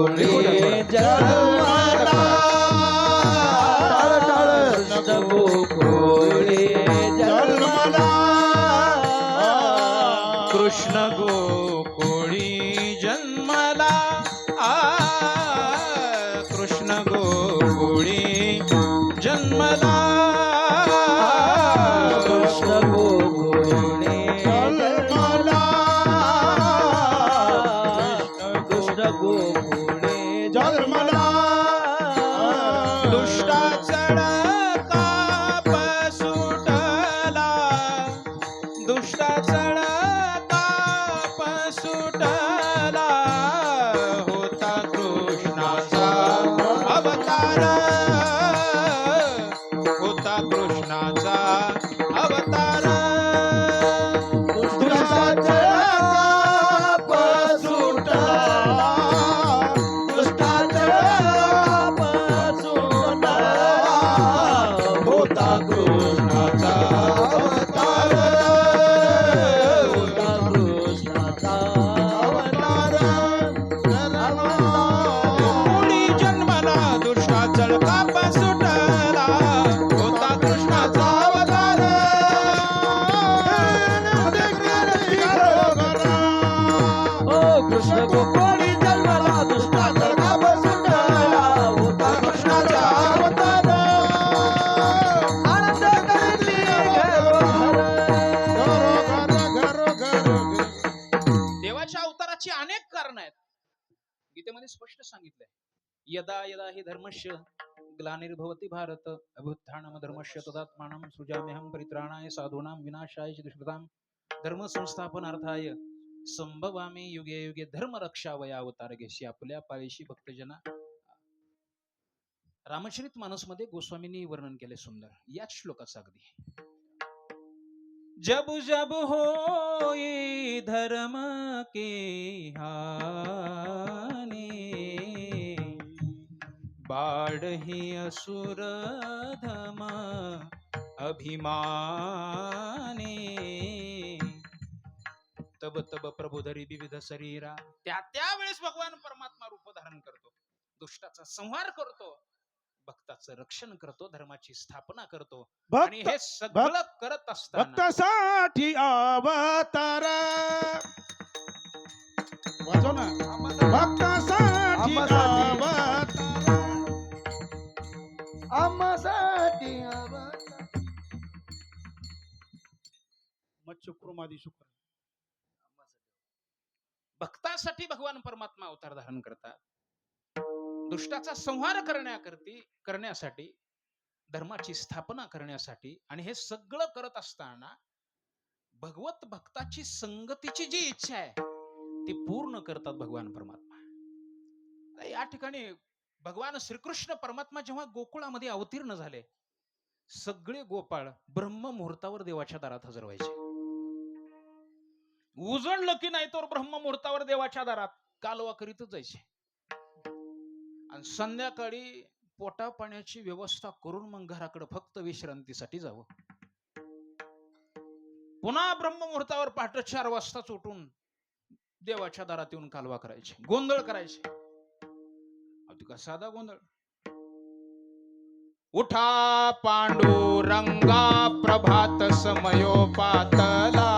गोकुळे जन्मला कृष्ण गोकुळे जन्मला कृष्ण गोकुळी जन्मला कृष्ण गोकुळी जन्मला कृष्ण गोकुळे जन्मला कृष्ण गोकुळे जन्मला दुष्टाचळ काप सुटला दुष्टाचळ काप सुटला होता कृष्णाचा अवतार होता कृष्णाचा अवतार दुष्टाचा पाप सुटला दुष्टाचा पाप सुटला होता कृष्णाचा अवतार होता कृष्णाचा अवतार गोकुळी जन्मला दुष्टाचळ काप सुटला होता कृष्णाचा अवतार ओ कृष्ण गोकुळी जन्मला दुष्टाचा पाप सुटला होता कृष्णाचा अवतार आनंद करती देवाच्या अवताराची अनेक कारण आहेत गीतेमध्ये स्पष्ट सांगितलंय यदा यदा हि धर्मस्य ग्लानिर्भवति भारत अभ्युत्थानम धर्मस्य तदात्मानं सृजाम्यहं परित्राणाय साधूनां विनाशाय च दुष्कृतां धर्म संस्थापनार्थाय संभवामी युगे युगे धर्म रक्षावया अवतार घेशी आपल्या पायशी भक्तजना रामचरित मानस मध्ये गोस्वामींनी वर्णन केले सुंदर याच श्लोकाचं अगदी जब जब होई धर्म के हानि बाढ़ही असुर धम अभिमानी तब तब प्रभु धरी विविध शरीरा त्यावेळेस भगवान परमात्मा रूप धारण करतो दुष्टाचा संहार करतो भक्ताचं रक्षण करतो धर्माची स्थापना करतो आणि हे सगळं करत असताना भक्तासाठी अवतार वाजव ना भक्तासाठी अवतार आम्हासाठी मच्छुक्रमादी शुक्र भक्तासाठी भगवान परमात्मा अवतार धारण करतात दुष्टाचा संहार करण्यासाठी धर्माची स्थापना करण्यासाठी आणि हे सगळं करत असताना भगवत भक्ताची संगतीची जी इच्छा आहे ती पूर्ण करतात भगवान परमात्मा या ठिकाणी भगवान श्रीकृष्ण परमात्मा जेव्हा गोकुळामध्ये अवतीर्ण झाले सगळे गोपाळ ब्रह्म मुहूर्तावर देवाच्या दारात हजर व्हायचे उजळलं की नाही तर ब्रह्म मुहूर्तावर देवाच्या दारात कालवा करीतच जायचे आणि संध्याकाळी पोटा पाण्याची व्यवस्था करून मग घराकडे फक्त विश्रांतीसाठी जावं पुन्हा ब्रह्म मुहूर्तावर पहाटे 4 वाजताच उठून देवाच्या दारात येऊन कालवा करायचे गोंधळ करायचे का साधा गोंधळ उठा पांडुरंगा प्रभात समयोपातला